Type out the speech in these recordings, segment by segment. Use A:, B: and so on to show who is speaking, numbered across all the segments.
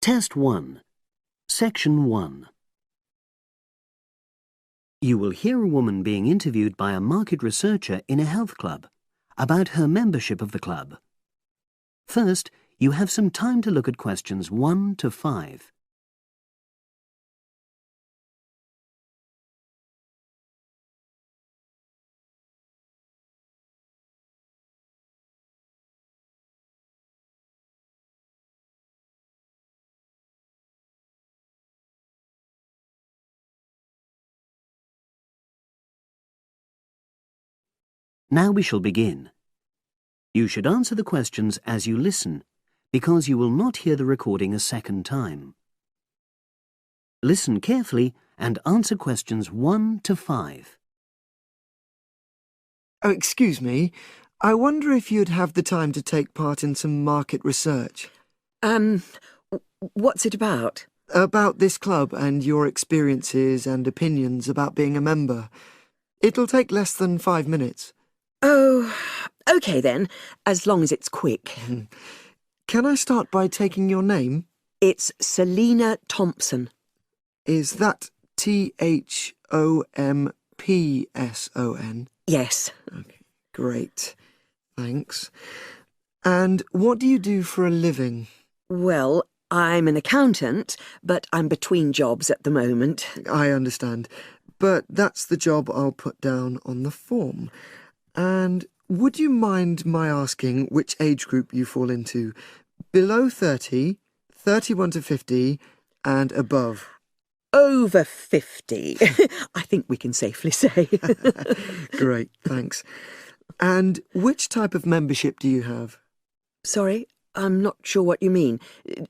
A: Test 1. Section 1. You will hear a woman being interviewed by a market researcher in a health club about her membership of the club. First, you have some time to look at questions 1 to 5. Now we shall begin. You should answer the questions as you listen, because you will not hear the recording a second time. Listen carefully and answer questions 1 to 5.
B: Oh, excuse me. I wonder if you'd have the time to take part in some market research.
C: What's it about?
B: About this club and your experiences and opinions about being a member. It'll take less than 5 minutes.
C: Oh, OK then, as long as it's quick.
B: Can I start by taking your name?
C: It's Selina Thompson.
B: Is that Thompson?
C: Yes.
B: Okay, great. Thanks. And what do you do for a living?
C: Well, I'm an accountant, but I'm between jobs at the moment.
B: I understand. But that's the job I'll put down on the form. And would you mind my asking which age group you fall into? Below 30, 31 to 50, and above?
C: Over 50, I think we can safely say.
B: Great, thanks. And which type of membership do you have?
C: Sorry, I'm not sure what you mean.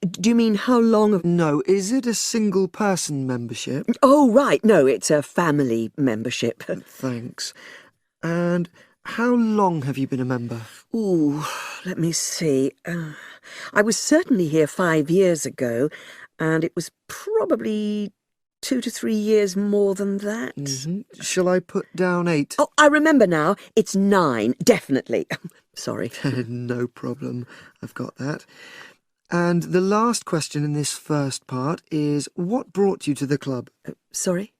C: Do you mean how long of...
B: No, is it a single-person membership?
C: Oh, right, no, it's a family membership.
B: Thanks. And how long have you been a member?
C: Ooh, let me see. I was certainly here 5 years ago, and it was probably 2 to 3 years more than that.
B: Shall I put down 8?
C: Oh, I remember now. It's 9, definitely. Sorry.
B: No problem. I've got that. And the last question in this first part is, what brought you to the club?
C: Sorry?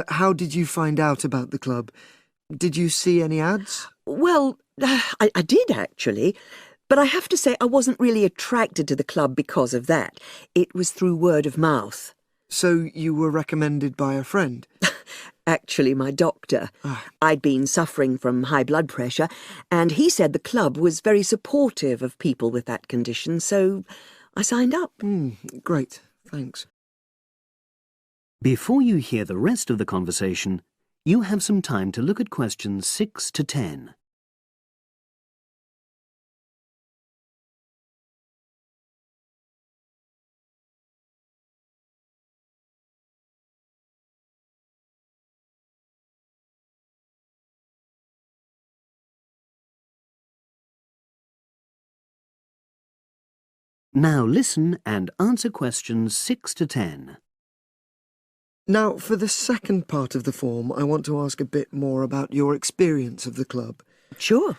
B: How did you find out about the club? Did you see any ads?
C: Well, I did actually, but I have to say I wasn't really attracted to the club because of that. It was through word of mouth.
B: So you were recommended by a friend?
C: Actually, my doctor. I'd been suffering from high blood pressure, and he said the club was very supportive of people with that condition, so I signed up.
B: Great, thanks.
A: Before you hear the rest of the conversation, you have some time to look at questions 6 to 10. Now listen and answer questions 6 to 10.
B: Now, for the second part of the form, I want to ask a bit more about your experience of the club.
C: Sure.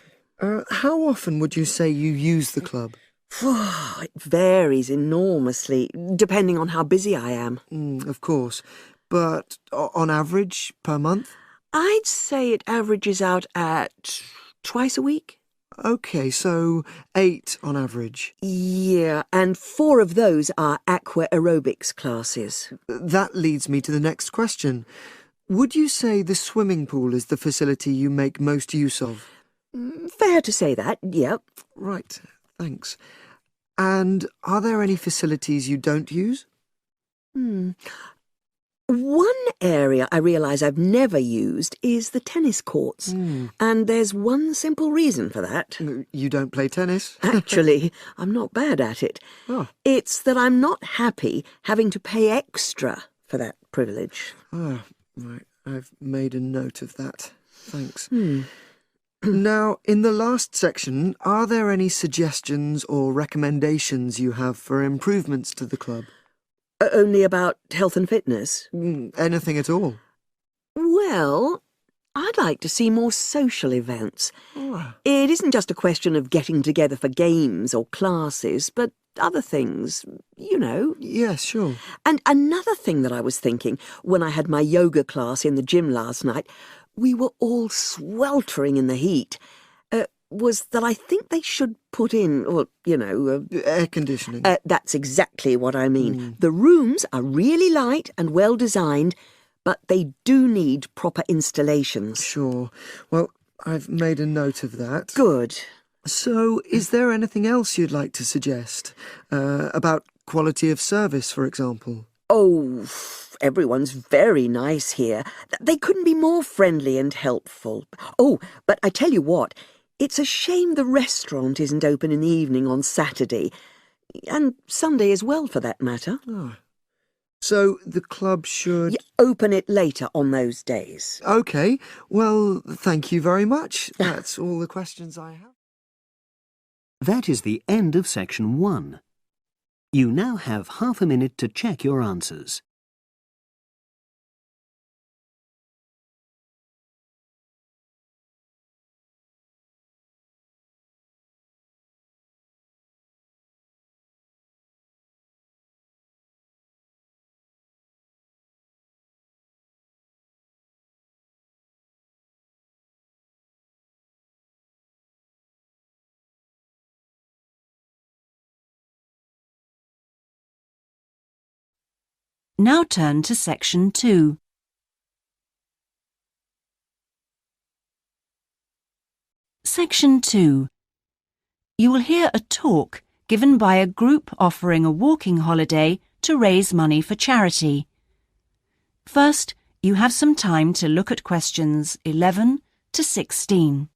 B: How often would you say you use the club?
C: It varies enormously, depending on how busy I am.
B: Of course. But on average, per month?
C: I'd say it averages out at twice a week.
B: OK, so 8 on average.
C: Yeah, and 4 of those are aqua aerobics classes.
B: That leads me to the next question. Would you say the swimming pool is the facility you make most use of?
C: Fair to say that, yep.
B: Right, thanks. And are there any facilities you don't use?
C: One area I realise I've never used is the tennis courts. And there's one simple reason for that.
B: You don't play tennis?
C: Actually, I'm not bad at it.
B: Oh.
C: It's that I'm not happy having to pay extra for that privilege.
B: Right. I've made a note of that. Thanks. Now, in the last section, are there any suggestions or recommendations you have for improvements to the club?
C: Only about health and fitness?
B: Anything at all?
C: Well, I'd like to see more social events. It isn't just a question of getting together for games or classes, but other things, you know.
B: Yes, sure.
C: And another thing that I was thinking when I had my yoga class in the gym last night, we were all sweltering in the heat, was that I think they should put in, or, you know...
B: Air conditioning.
C: That's exactly what I mean. The rooms are really light and well designed, but they do need proper installations.
B: Sure. Well, I've made a note of that.
C: Good.
B: So, is there anything else you'd like to suggest? About quality of service, for example?
C: Oh, everyone's very nice here. They couldn't be more friendly and helpful. Oh, but I tell you what, it's a shame the restaurant isn't open in the evening on Saturday, and Sunday as well, for that matter.
B: Oh. So the club should...
C: open it later on those days.
B: OK. Well, thank you very much. That's all the questions I have.
A: That is the end of section 1. You now have half a minute to check your answers.
D: Now turn to section 2. Section 2. You will hear a talk given by a group offering a walking holiday to raise money for charity. First, you have some time to look at questions 11 to 16.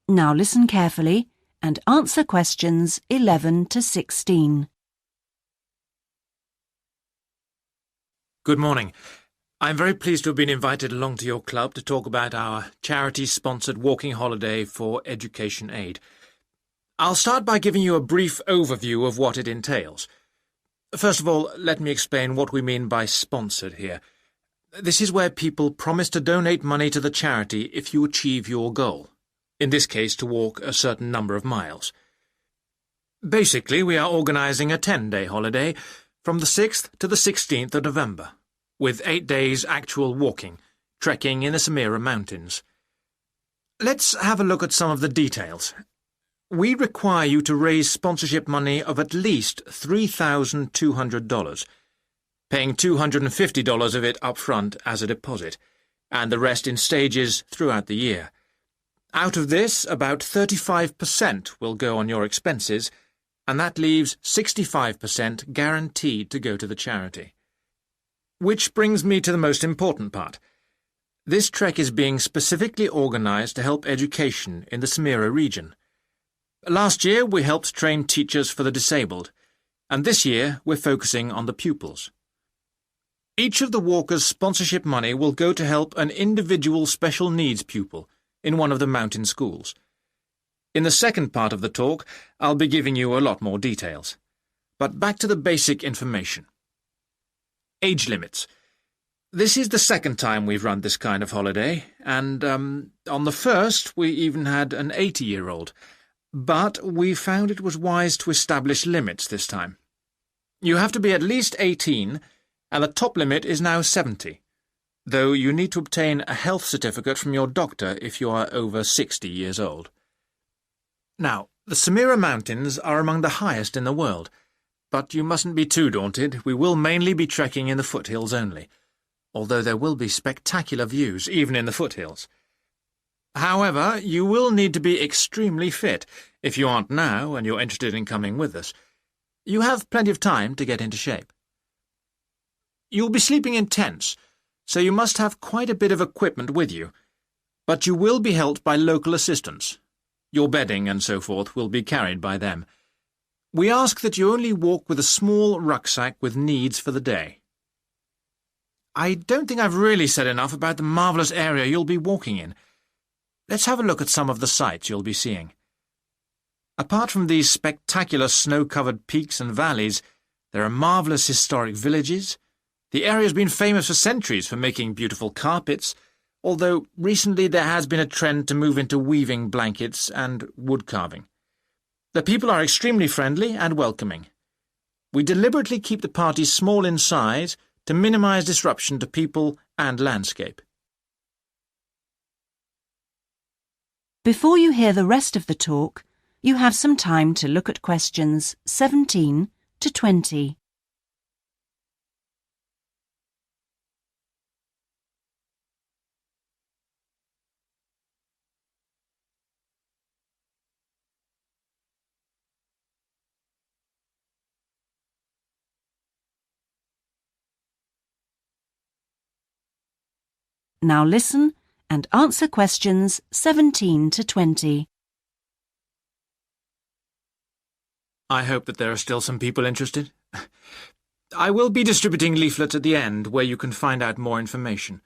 D: Now listen carefully and answer questions 11 to 16.
E: Good morning. I'm very pleased to have been invited along to your club to talk about our charity-sponsored walking holiday for education aid. I'll start by giving you a brief overview of what it entails. First of all, let me explain what we mean by sponsored here. This is where people promise to donate money to the charity if you achieve your goal. In this case, to walk a certain number of miles. Basically, we are organising a 10-day holiday from the 6th to the 16th of November, with 8 days actual walking, trekking in the Samira Mountains. Let's have a look at some of the details. We require you to raise sponsorship money of at least $3,200, paying $250 of it up front as a deposit, and the rest in stages throughout the year. Out of this, about 35% will go on your expenses, and that leaves 65% guaranteed to go to the charity. Which brings me to the most important part. This trek is being specifically organised to help education in the Samira region. Last year, we helped train teachers for the disabled, and this year we're focusing on the pupils. Each of the walkers' sponsorship money will go to help an individual special needs pupil in one of the mountain schools. In the second part of the talk, I'll be giving you a lot more details. But back to the basic information. Age limits. This is the second time we've run this kind of holiday, and on the first we even had an 80-year-old. But we found it was wise to establish limits this time. You have to be at least 18, and the top limit is now 70. Though you need to obtain a health certificate from your doctor if you are over 60 years old. Now, the Samira Mountains are among the highest in the world, but you mustn't be too daunted. We will mainly be trekking in the foothills only, although there will be spectacular views even in the foothills. However, you will need to be extremely fit if you aren't now and you're interested in coming with us. You have plenty of time to get into shape. You'll be sleeping in tents, so you must have quite a bit of equipment with you, but you will be helped by local assistants. Your bedding and so forth will be carried by them. We ask that you only walk with a small rucksack with needs for the day. I don't think I've really said enough about the marvellous area you'll be walking in. let's have a look at some of the sights you'll be seeing. Apart from these spectacular snow-covered peaks and valleys, there are marvellous historic villages. The area has been famous for centuries for making beautiful carpets, although recently there has been a trend to move into weaving blankets and wood carving. The people are extremely friendly and welcoming. We deliberately keep the party small in size to minimise disruption to people and landscape.
D: Before you hear the rest of the talk, you have some time to look at questions 17 to 20. Now listen and answer questions 17 to 20.
E: I hope that there are still some people interested. I will be distributing leaflets at the end where you can find out more information.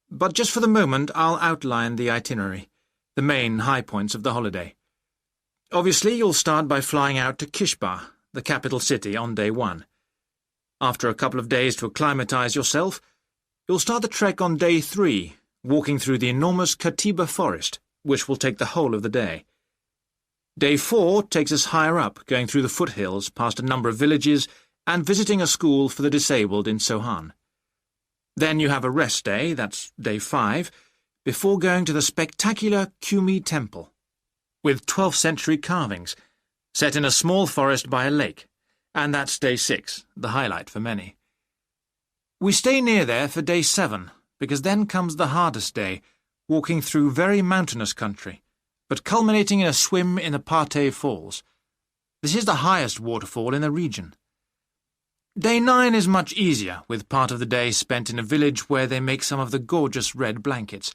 E: But just for the moment, I'll outline the itinerary, the main high points of the holiday. Obviously, you'll start by flying out to Kishbar, the capital city, on day 1. After a couple of days to acclimatise yourself, you'll start the trek on day 3, walking through the enormous Katiba forest, which will take the whole of the day. Day 4 takes us higher up, going through the foothills, past a number of villages, and visiting a school for the disabled in Sohan. Then you have a rest day, that's day 5, before going to the spectacular Kumi Temple, with 12th century carvings, set in a small forest by a lake, and that's day 6, the highlight for many. We stay near there for day 7, because then comes the hardest day, walking through very mountainous country, but culminating in a swim in the Pate Falls. This is the highest waterfall in the region. Day 9 is much easier, with part of the day spent in a village where they make some of the gorgeous red blankets.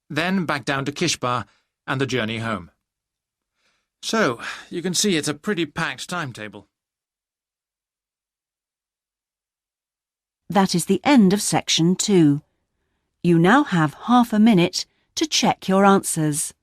E: Then back down to Kishbar and the journey home. So, you can see it's a pretty packed timetable.
D: That is the end of section 2. You now have half a minute to check your answers.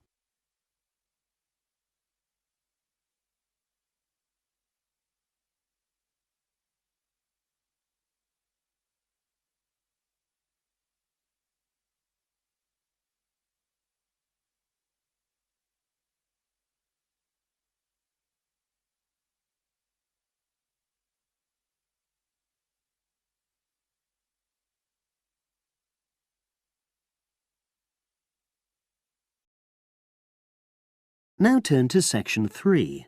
A: Now turn to section 3.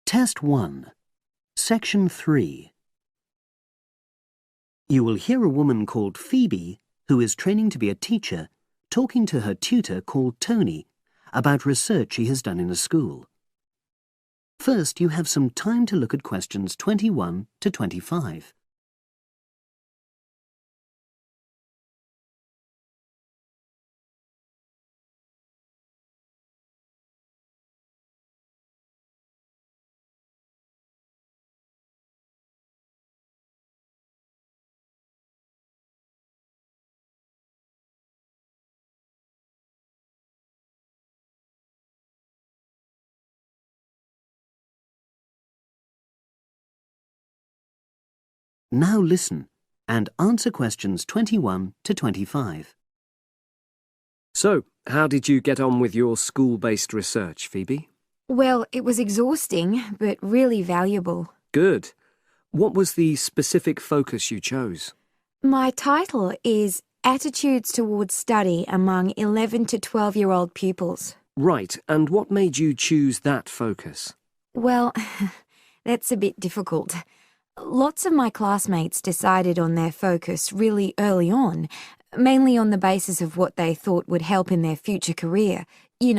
A: Test 1. Section 3. You will hear a woman called Phoebe, who is training to be a teacher, talking to her tutor called Tony about research she has done in a school. First, you have some time to look at questions 21 to 25. Now listen and answer questions 21 to 25.
F: So, how did you get on with your school-based research, Phoebe?
G: Well, it was exhausting, but really valuable.
F: Good. What was the specific focus you chose?
G: My title is Attitudes Towards Study Among 11 to 12-year-old Pupils.
F: Right, and what made you choose that focus?
G: Well, that's a bit difficult. Lots of my classmates decided on their focus really early on, mainly on the basis of what they thought would help in their future career, in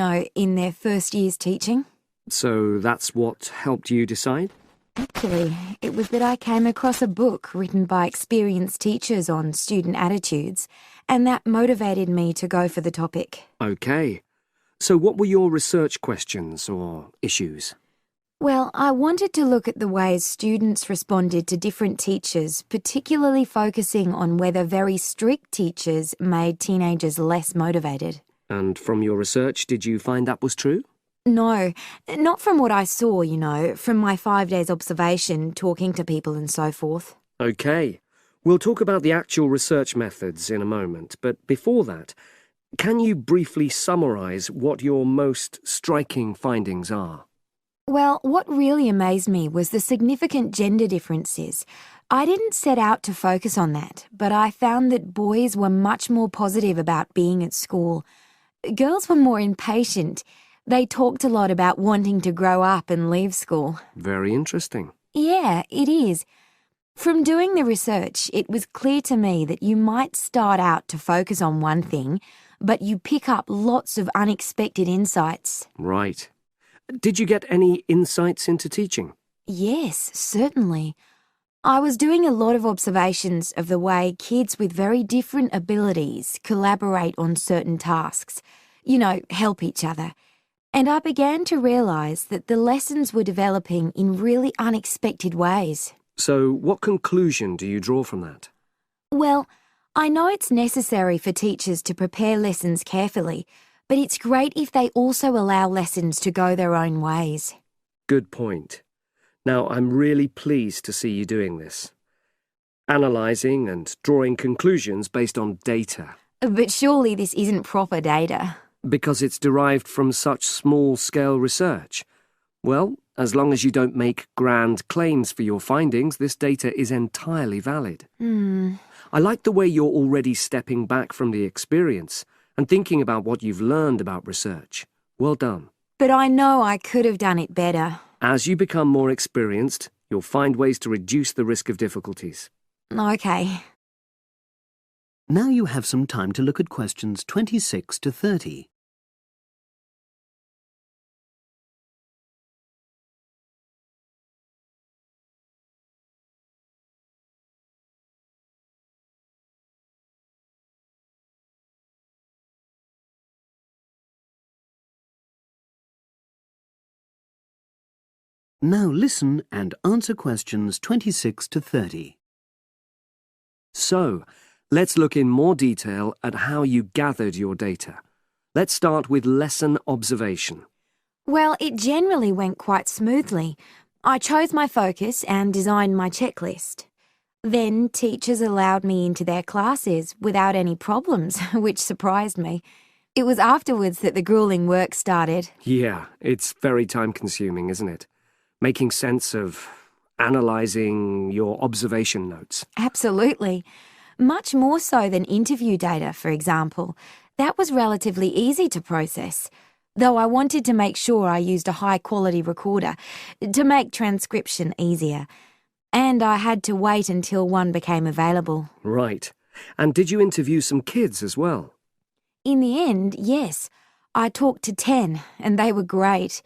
G: their first year's teaching.
F: So that's what helped you decide?
G: Actually, it was that I came across a book written by experienced teachers on student attitudes, and that motivated me to go for the topic.
F: OK. So what were your research questions or issues?
G: Well, I wanted to look at the ways students responded to different teachers, particularly focusing on whether very strict teachers made teenagers less motivated.
F: And from your research, did you find that was true?
G: No, not from what I saw, from my 5 days observation, talking to people and so forth.
F: OK. We'll talk about the actual research methods in a moment, but before that, can you briefly summarise what your most striking findings are?
G: Well, what really amazed me was the significant gender differences. I didn't set out to focus on that, but I found that boys were much more positive about being at school. Girls were more impatient. They talked a lot about wanting to grow up and leave school.
F: Very interesting.
G: Yeah, it is. From doing the research, it was clear to me that you might start out to focus on one thing, but you pick up lots of unexpected insights.
F: Right. Did you get any insights into teaching?
G: Yes, certainly. I was doing a lot of observations of the way kids with very different abilities collaborate on certain tasks, help each other. And I began to realise that the lessons were developing in really unexpected ways.
F: So what conclusion do you draw from that?
G: Well, I know it's necessary for teachers to prepare lessons carefully, but it's great if they also allow lessons to go their own ways.
F: Good point. Now, I'm really pleased to see you doing this. Analysing and drawing conclusions based on data.
G: But surely this isn't proper data.
F: Because it's derived from such small-scale research. Well, as long as you don't make grand claims for your findings, this data is entirely valid. I like the way you're already stepping back from the experience and thinking about what you've learned about research. Well done.
G: But I know I could have done it better.
F: As you become more experienced, you'll find ways to reduce the risk of difficulties.
G: OK.
A: Now you have some time to look at questions 26 to 30. Now listen and answer questions 26 to 30.
F: So, let's look in more detail at how you gathered your data. Let's start with lesson observation.
G: Well, it generally went quite smoothly. I chose my focus and designed my checklist. Then teachers allowed me into their classes without any problems, which surprised me. It was afterwards that the grueling work started.
F: Yeah, it's very time-consuming, isn't it? Making sense of analysing your observation notes.
G: Absolutely. Much more so than interview data, for example. That was relatively easy to process, though I wanted to make sure I used a high-quality recorder to make transcription easier. And I had to wait until one became available.
F: Right. And did you interview some kids as well?
G: In the end, yes. I talked to 10, and they were great.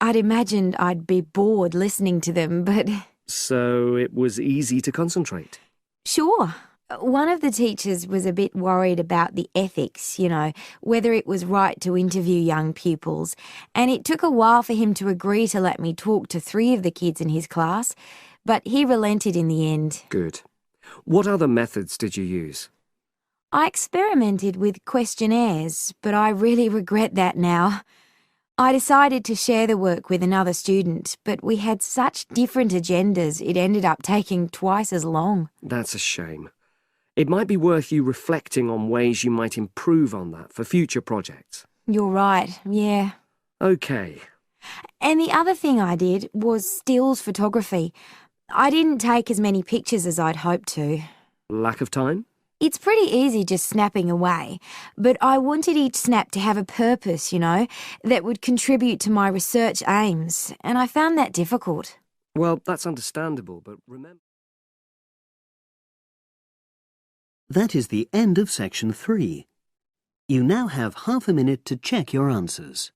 G: I'd imagined I'd be bored listening to them, but...
F: So it was easy to concentrate?
G: Sure. One of the teachers was a bit worried about the ethics, whether it was right to interview young pupils, and it took a while for him to agree to let me talk to 3 of the kids in his class, but he relented in the end.
F: Good. What other methods did you use?
G: I experimented with questionnaires, but I really regret that now. I decided to share the work with another student, but we had such different agendas it ended up taking twice as long.
F: That's a shame. It might be worth you reflecting on ways you might improve on that for future projects.
G: You're right, yeah.
F: OK.
G: And the other thing I did was stills photography. I didn't take as many pictures as I'd hoped to.
F: Lack of time?
G: It's pretty easy just snapping away, but I wanted each snap to have a purpose, that would contribute to my research aims, and I found that difficult.
F: Well, that's understandable, but remember...
A: That is the end of section 3. You now have half a minute to check your answers.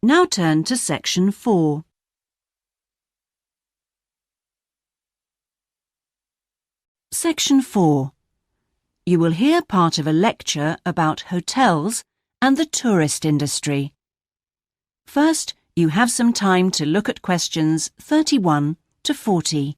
D: Now turn to Section 4. Section 4. You will hear part of a lecture about hotels and the tourist industry. First, you have some time to look at questions 31 to 40.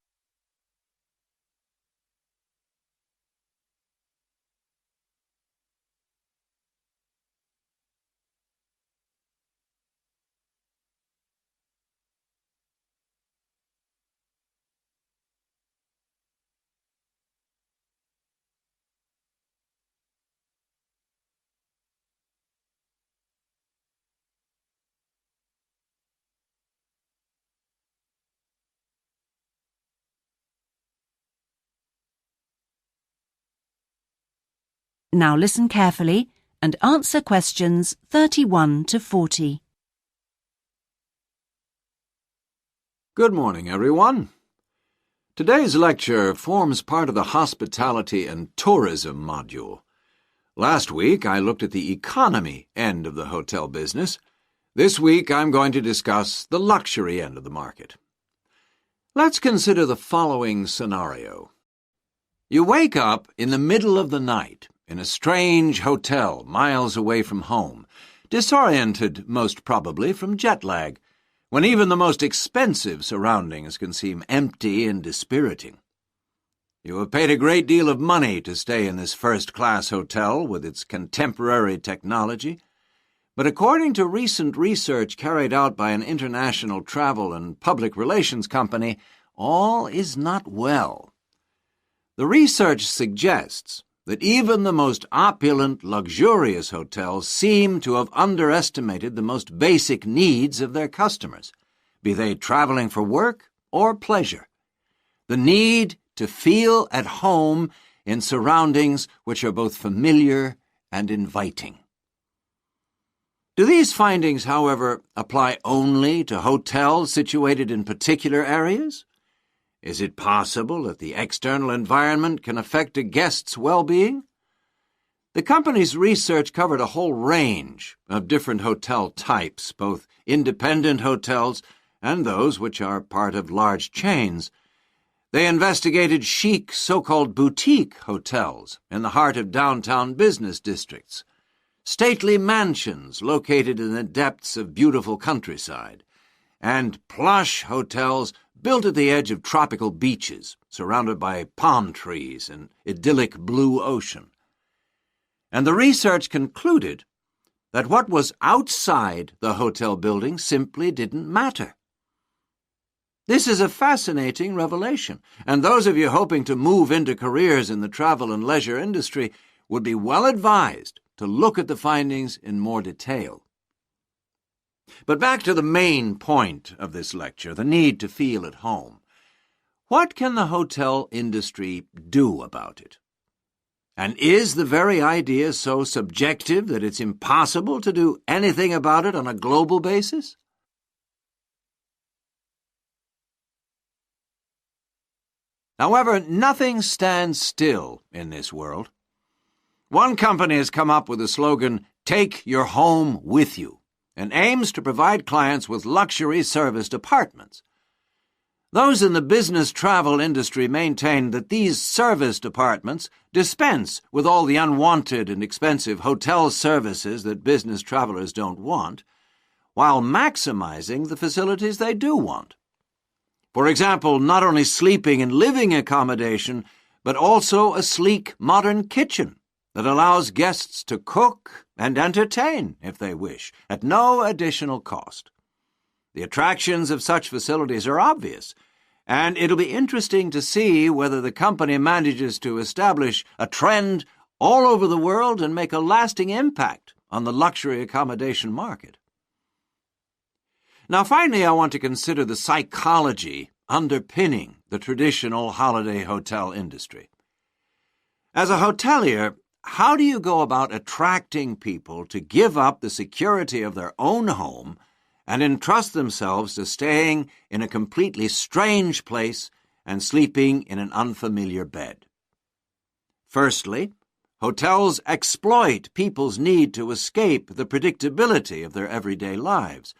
D: Now listen carefully and answer questions 31 to 40.
H: Good morning, everyone. Today's lecture forms part of the Hospitality and Tourism module. Last week, I looked at the economy end of the hotel business. This week, I'm going to discuss the luxury end of the market. Let's consider the following scenario. You wake up in the middle of the night in a strange hotel miles away from home, disoriented most probably from jet lag, when even the most expensive surroundings can seem empty and dispiriting. You have paid a great deal of money to stay in this first-class hotel with its contemporary technology, but according to recent research carried out by an international travel and public relations company, all is not well. The research suggests that even the most opulent, luxurious hotels seem to have underestimated the most basic needs of their customers, be they traveling for work or pleasure. The need to feel at home in surroundings which are both familiar and inviting. Do these findings, however, apply only to hotels situated in particular areas? Is it possible that the external environment can affect a guest's well-being? The company's research covered a whole range of different hotel types, both independent hotels and those which are part of large chains. They investigated chic so-called boutique hotels in the heart of downtown business districts, stately mansions located in the depths of beautiful countryside, and plush hotels built at the edge of tropical beaches, surrounded by palm trees and idyllic blue ocean. And the research concluded that what was outside the hotel building simply didn't matter. This is a fascinating revelation, and those of you hoping to move into careers in the travel and leisure industry would be well advised to look at the findings in more detail. But back to the main point of this lecture, the need to feel at home. What can the hotel industry do about it? And is the very idea so subjective that it's impossible to do anything about it on a global basis? However, nothing stands still in this world. One company has come up with the slogan, "Take your home with you," and aims to provide clients with luxury serviced apartments. Those in the business travel industry maintain that these serviced apartments dispense with all the unwanted and expensive hotel services that business travelers don't want, while maximizing the facilities they do want. For example, not only sleeping and living accommodation, but also a sleek modern kitchen that allows guests to cook and entertain, if they wish, at no additional cost. The attractions of such facilities are obvious, and it'll be interesting to see whether the company manages to establish a trend all over the world and make a lasting impact on the luxury accommodation market. Now, finally, I want to consider the psychology underpinning the traditional holiday hotel industry. As a hotelier, how do you go about attracting people to give up the security of their own home and entrust themselves to staying in a completely strange place and sleeping in an unfamiliar bed? Firstly, hotels exploit people's need to escape the predictability of their everyday lives.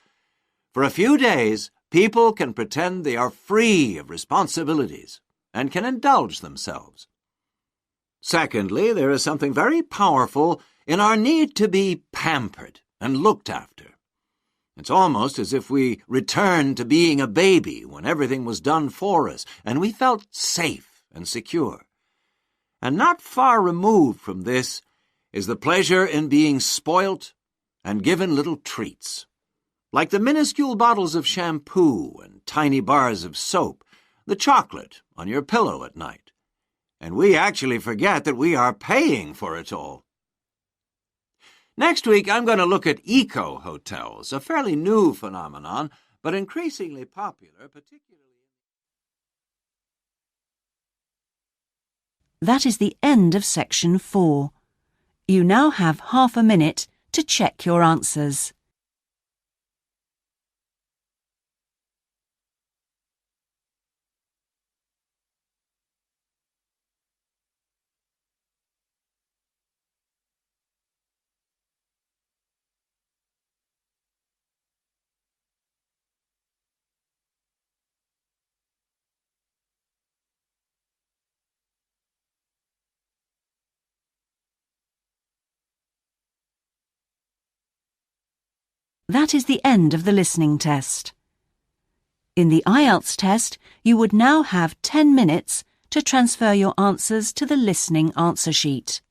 H: For a few days, people can pretend they are free of responsibilities and can indulge themselves. Secondly, there is something very powerful in our need to be pampered and looked after. It's almost as if we returned to being a baby when everything was done for us and we felt safe and secure. And not far removed from this is the pleasure in being spoilt and given little treats, like the minuscule bottles of shampoo and tiny bars of soap, the chocolate on your pillow at night. And we actually forget that we are paying for it all. Next week, I'm going to look at eco-hotels, a fairly new phenomenon, but increasingly popular, particularly...
D: That is the end of section 4. You now have half a minute to check your answers. That is the end of the listening test. In the IELTS test, you would now have 10 minutes to transfer your answers to the listening answer sheet.